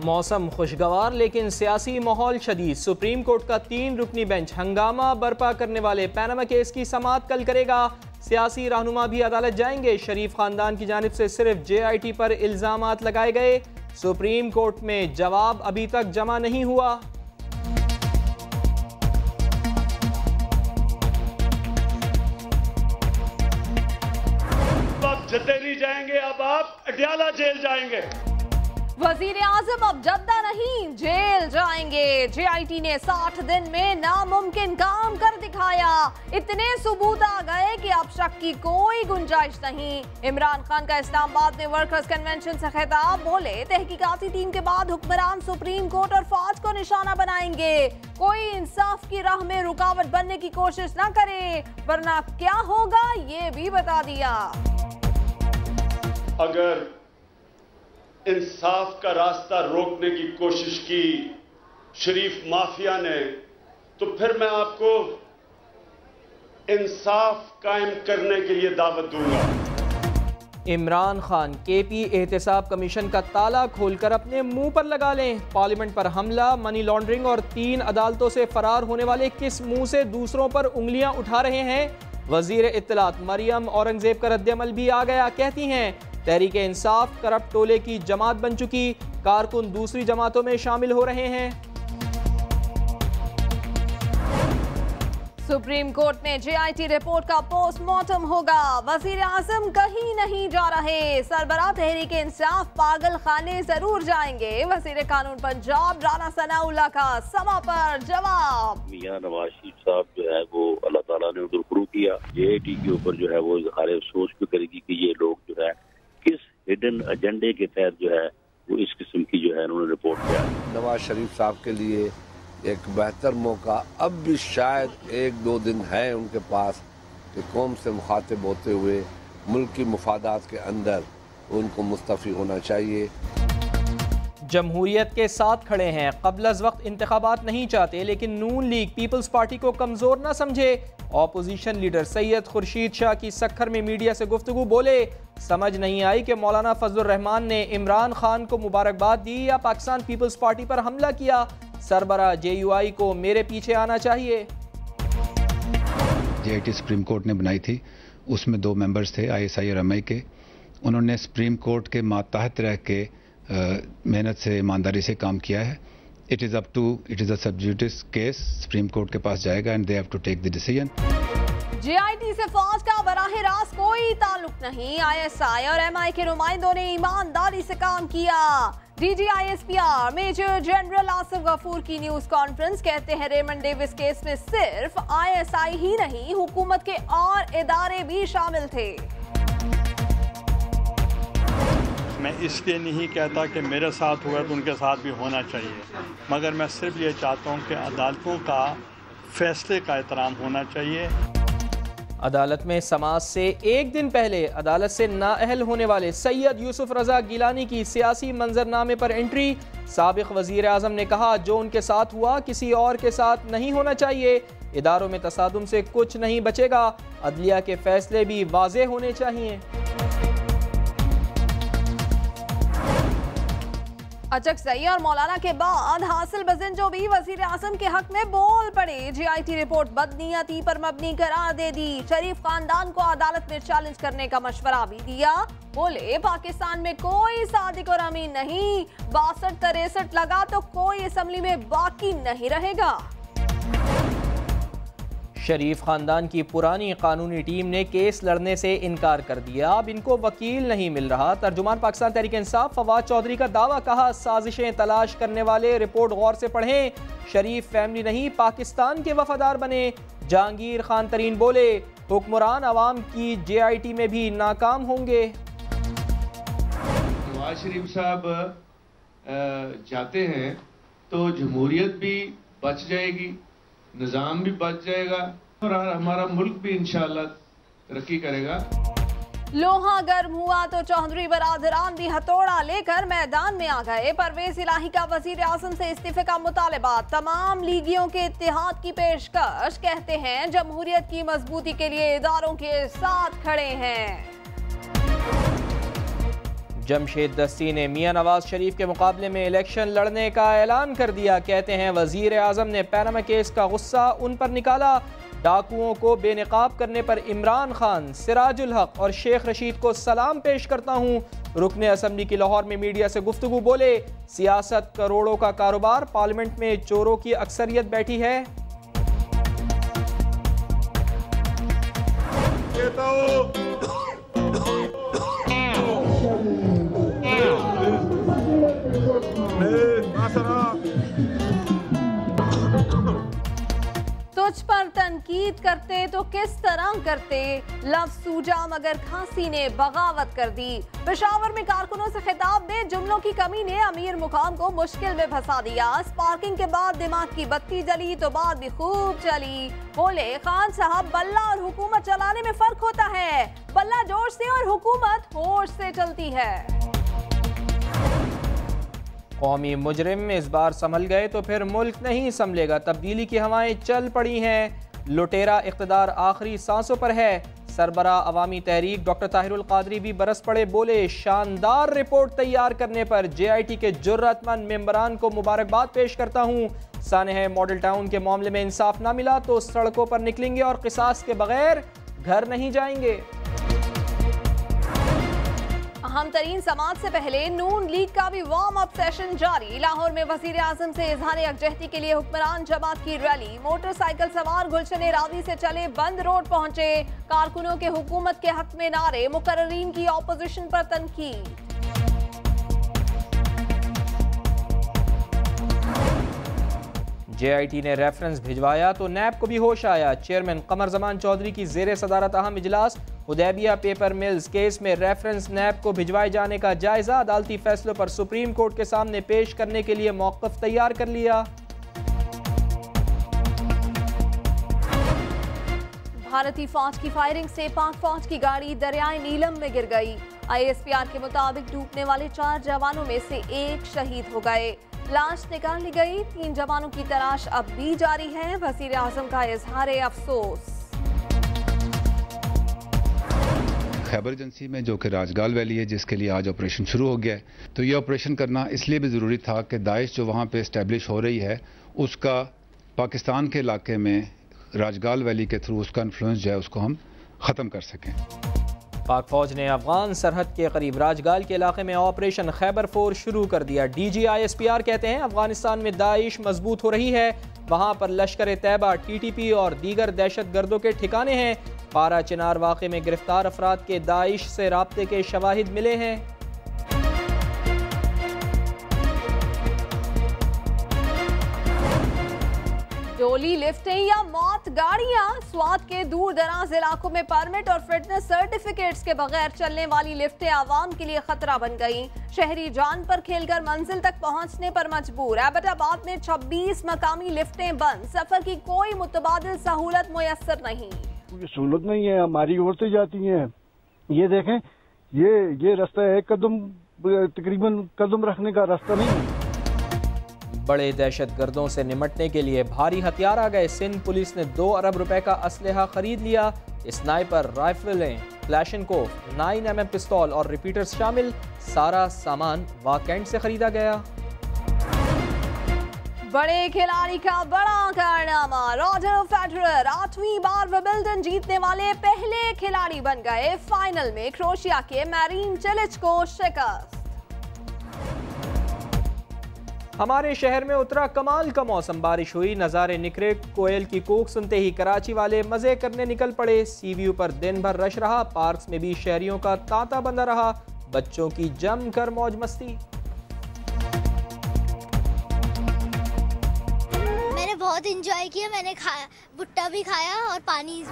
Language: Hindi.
मौसम खुशगवार लेकिन सियासी माहौल शदीद। सुप्रीम कोर्ट का 3 रुकनी बेंच हंगामा बर्पा करने वाले पैनामा केस की समाअत कल करेगा। सियासी रहनुमा भी अदालत जाएंगे। शरीफ खानदान की जानिब से सिर्फ JIT पर इल्जामात लगाए गए। सुप्रीम कोर्ट में जवाब अभी तक जमा नहीं हुआ। अब जद्दे नहीं जाएंगे, अब आप अडयाला जेल जाएंगे। वजीर आजम अब जद्दा नहीं जेल जाएंगे। JIT ने 60 दिन में नामुमकिन काम कर दिखाया। इतने सबूत आ गए कि अब शक की कोई गुंजाइश नहीं। इमरान खान का इस्लामाबाद में वर्कर्स कन्वेंशन से खिताब, बोले तहकीकाती टीम के बाद हुक्मरान सुप्रीम कोर्ट और फौज को निशाना बनाएंगे। कोई इंसाफ की राह में रुकावट बनने की कोशिश न करे वरना क्या होगा ये भी बता दिया। अगर इंसाफ का रास्ता रोकने की कोशिश की शरीफ माफिया ने, तो फिर मैं आपको इंसाफ कायम करने के लिए दावत दूंगा। इमरान खान KP एहतसाब कमीशन का ताला खोलकर अपने मुंह पर लगा लें। पार्लियामेंट पर हमला, मनी लॉन्ड्रिंग और 3 अदालतों से फरार होने वाले किस मुंह से दूसरों पर उंगलियां उठा रहे हैं। वजीर इत्तलात मरियम औरंगजेब का रद्दअमल भी आ गया। कहती हैं तहरीक इंसाफ करप्ट टोले की जमात बन चुकी, कारकुन दूसरी जमातों में शामिल हो रहे हैं। सुप्रीम कोर्ट में JIT रिपोर्ट का पोस्टमार्टम होगा। वजीर आजम कहीं नहीं जा रहे। सरबराह तहरीक इंसाफ पागल खाने जरूर जाएंगे। वजीर कानून पंजाब राना सनाउल्लाह का समा पर जवाब। मियां नवाज शरीफ साहब जो है वो अल्लाह ताला ने उनको रुकू किया। JIT के ऊपर जो है वो इज़हार अफसोस भी करेगी कि ये लोग जो है किस हिडन एजेंडे के तहत जो है वो इस किस्म की जो है उन्होंने रिपोर्ट किया। नवाज शरीफ साहब के लिए एक बेहतर मौका अब भी शायद 1-2 दिन है उनके पास कि कौम से मुखातिब होते हुए मुल्क की मुफादात के अंदर उनको मुस्तफ़ी होना चाहिए। जमहूरियत के साथ खड़े हैं, क़ब्ल अज़ वक्त इंतखाबात नहीं चाहते, लेकिन नून लीग पीपल्स पार्टी को कमज़ोर न समझे। ऑपोजिशन लीडर सैयद खुर्शीद शाह की सक्खर में मीडिया से गुफ्तगू, बोले समझ नहीं आई कि मौलाना फजलुर रहमान ने इमरान खान को मुबारकबाद दी या पाकिस्तान पीपल्स पार्टी पर हमला किया। सरबरा JUI को मेरे पीछे आना चाहिए। JIT सुप्रीम कोर्ट ने बनाई थी, उसमें 2 मेंबर्स थे ISI और MI के। उन्होंने सुप्रीम कोर्ट के मातहत रह के मेहनत से ईमानदारी से काम किया है। इट इज़ अ सब जुडिस केस, सुप्रीम कोर्ट के पास जाएगा and they have to take the decision. JIT से फौज का बराह रास्त कोई ताल्लुक नहीं। ISI और MI के नुमाइंदों ने ईमानदारी से काम किया। DG ISPR major general Asif Ghafoor की न्यूज कॉन्फ्रेंस, कहते हैं रेमंड डेविस केस में सिर्फ ISI ही नहीं हुकूमत के और इदारे भी शामिल थे। मैं इसलिए नहीं कहता कि मेरे साथ हुआ तो उनके साथ भी होना चाहिए, मगर मैं सिर्फ ये चाहता हूँ कि अदालतों का फैसले का एहतराम होना चाहिए। अदालत में समाज से एक दिन पहले अदालत से नाअहल होने वाले सैयद यूसुफ रजा गिलानी की सियासी मंजरनामे पर एंट्री। साबिक वजीर आजम ने कहा जो उनके साथ हुआ किसी और के साथ नहीं होना चाहिए। इदारों में तसादुम से कुछ नहीं बचेगा। अदलिया के फैसले भी वाज़ेह होने चाहिए। अचकजई और मौलाना के बाद हासिल बजिंजो भी वजीर आजम के हक में बोल पड़े। JIT रिपोर्ट बदनीयती पर मबनी करार दे दी। शरीफ खानदान को अदालत में चैलेंज करने का मशवरा भी दिया। बोले पाकिस्तान में कोई सादिक और अमीन नहीं, 62-63 लगा तो कोई असम्बली में बाकी नहीं रहेगा। शरीफ खानदान की पुरानी कानूनी टीम ने केस लड़ने से इनकार कर दिया। अब इनको वकील नहीं मिल रहा। तर्जुमान पाकिस्तान तहरीक इंसाफ फवाद चौधरी का दावा, कहा साजिशें तलाश करने वाले रिपोर्ट गौर से पढ़ें। शरीफ फैमिली नहीं पाकिस्तान के वफादार बने। जहांगीर खान तरीन बोले हुक्मरान अवाम की JIT में भी नाकाम होंगे। नवाज शरीफ साहब जाते हैं तो जमहूरियत भी बच जाएगी, निज़ाम भी बच जाएगा और हमारा मुल्क भी इंशाअल्लाह तरक्की करेगा। लोहा गर्म हुआ तो चौधरी बरादरान भी हथौड़ा लेकर मैदान में आ गए। परवेज इलाही का वजीर आजम से इस्तीफे का मुतालबा, तमाम लीगियों के इत्तेहाद की पेशकश। कहते हैं जमहूरियत की मजबूती के लिए इदारों के साथ खड़े हैं। जमशेद दस्ती ने मियां नवाज शरीफ के मुकाबले में इलेक्शन लड़ने का ऐलान कर दिया। कहते हैं वजीर आजम ने पैनामा केस का गुस्सा उन पर निकाला। डाकुओं को बेनकाब करने पर इमरान खान, सिराजुल हक और शेख रशीद को सलाम पेश करता हूँ। रुकने असम्बली की लाहौर में मीडिया से गुफ्तगू बोले, सियासत करोड़ों का कारोबार, पार्लियामेंट में चोरों की अक्सरियत बैठी है। तुझ पर तनकीद करते तो किस तरह करते, लफ्ज़ सूजा मगर खांसी ने बगावत कर दी। पेशावर में कारकुनों से खिताब में जुमलों की कमी ने अमीर मुकाम को मुश्किल में फंसा दिया। स्पार्किंग के बाद दिमाग की बत्ती जली तो बात भी खूब चली। बोले, खान साहब, बल्ला और हुकूमत चलाने में फर्क होता है। बल्ला जोश से और हुकूमत होश से चलती है। कौमी मुजरिम इस बार संभल गए तो फिर मुल्क नहीं संभलेगा। तब्दीली की हवाएं चल पड़ी हैं। लुटेरा इख्तिदार आखिरी सांसों पर है। सरबरा अवामी तहरीक डॉक्टर ताहिरुल कादरी भी बरस पड़े। बोले, शानदार रिपोर्ट तैयार करने पर JIT के जुर्रतमंद मेंबरान को मुबारकबाद पेश करता हूँ। सानेह मॉडल टाउन के मामले में इंसाफ ना मिला तो सड़कों पर निकलेंगे और किसास के बगैर घर नहीं जाएंगे। अहम तरीन समाज से पहले नून लीग का भी वार्म अप सेशन जारी। लाहौर में वजीर आजम से इजहार यकजहती के लिए हुक्मरान जमात की रैली। मोटरसाइकिल सवार गुलशन रावी से चले बंद रोड पहुंचे। कारकुनों के हुकूमत के हक में नारे, मुकर्रीन की ऑपोजिशन पर तनकीद। JIT ने रेफरेंस भिजवाया तो नैब को भी होश आया। चेयरमैन कमर जमान चौधरी की जेर सदारत अहम इजलास। हुदैबिया पेपर मिल्स केस में रेफरेंस नैब को भिजवाए जाने का जायजा। अदालती फैसलों पर सुप्रीम कोर्ट के सामने पेश करने के लिए मौक़िफ़ तैयार कर लिया। भारतीय फौज की फायरिंग से पाक फौज की गाड़ी दरियाए नीलम में गिर गई। ISPR के मुताबिक डूबने वाले 4 जवानों में से 1 शहीद हो गए। लाश निकाल ली गई। 3 जवानों की तलाश अब भी जारी है। वजीर आजम का इजहार अफसोस। खैबर एजेंसी में, जो कि राजगाल वैली है, जिसके लिए आज ऑपरेशन शुरू हो गया है, तो ये ऑपरेशन करना इसलिए भी ज़रूरी था कि दाइश जो वहाँ पे इस्टेब्लिश हो रही है उसका पाकिस्तान के इलाके में राजगाल वैली के थ्रू उसका इन्फ्लुएंस जो है उसको हम ख़त्म कर सकें। पाक फौज ने अफगान सरहद के करीब राजगाल के इलाके में ऑपरेशन खैबर 4 शुरू कर दिया। DG ISPR कहते हैं अफगानिस्तान में दाइश मजबूत हो रही है। वहाँ पर लश्कर तैयबा, TTP और दीगर दहशत गर्दों के ठिकाने हैं। पारा चिनार वाक़े में गिरफ्तार अफराद के दाइश से राब्ते के शवाहिद मिले हैं। डोली, लिफ्टें या मौत गाड़ियां। स्वात के दूर दराज इलाकों में परमिट और फिटनेस सर्टिफिकेट्स के बगैर चलने वाली लिफ्टें आवाम के लिए खतरा बन गईं। शहरी जान पर खेलकर मंजिल तक पहुंचने पर मजबूर। एबटाबाद में 26 मकामी लिफ्टें बंद। सफर की कोई मुतबादिल सहूलत मुयस्सर नहीं। सहूलत नहीं है, हमारी ओर से जाती है। ये देखें, ये रास्ता है कदम, तकरीबन कदम रखने का रास्ता नहीं है। बड़े दहशत गर्दों से निमटने के लिए भारी हथियार आ गए। सिंध पुलिस ने 2 अरब रुपए का असलहा खरीद लिया। स्नाइपर राइफलें, क्लैशनकोफ, 9mm पिस्तौल और रिपीटर्स शामिल। सारा सामान वाकेंड से खरीदा गया। बड़े खिलाड़ी का बड़ा कारनामा। रॉजर फेडरर 8वीं बार विंबलडन जीतने वाले पहले खिलाड़ी बन गए। फाइनल में क्रोएशिया के मैरिन चिलिच को शिकस्त। हमारे शहर में उतरा कमाल का मौसम। बारिश हुई, नज़ारे निखरे। कोयल की कूक सुनते ही कराची वाले मज़े करने निकल पड़े। सीव्यू पर दिन भर रश रहा। पार्क्स में भी शहरियों का तांता बंधा रहा। बच्चों की जमकर मौज मस्ती। मैंने बहुत एंजॉय किया। मैंने भुट्टा भी खाया और पानी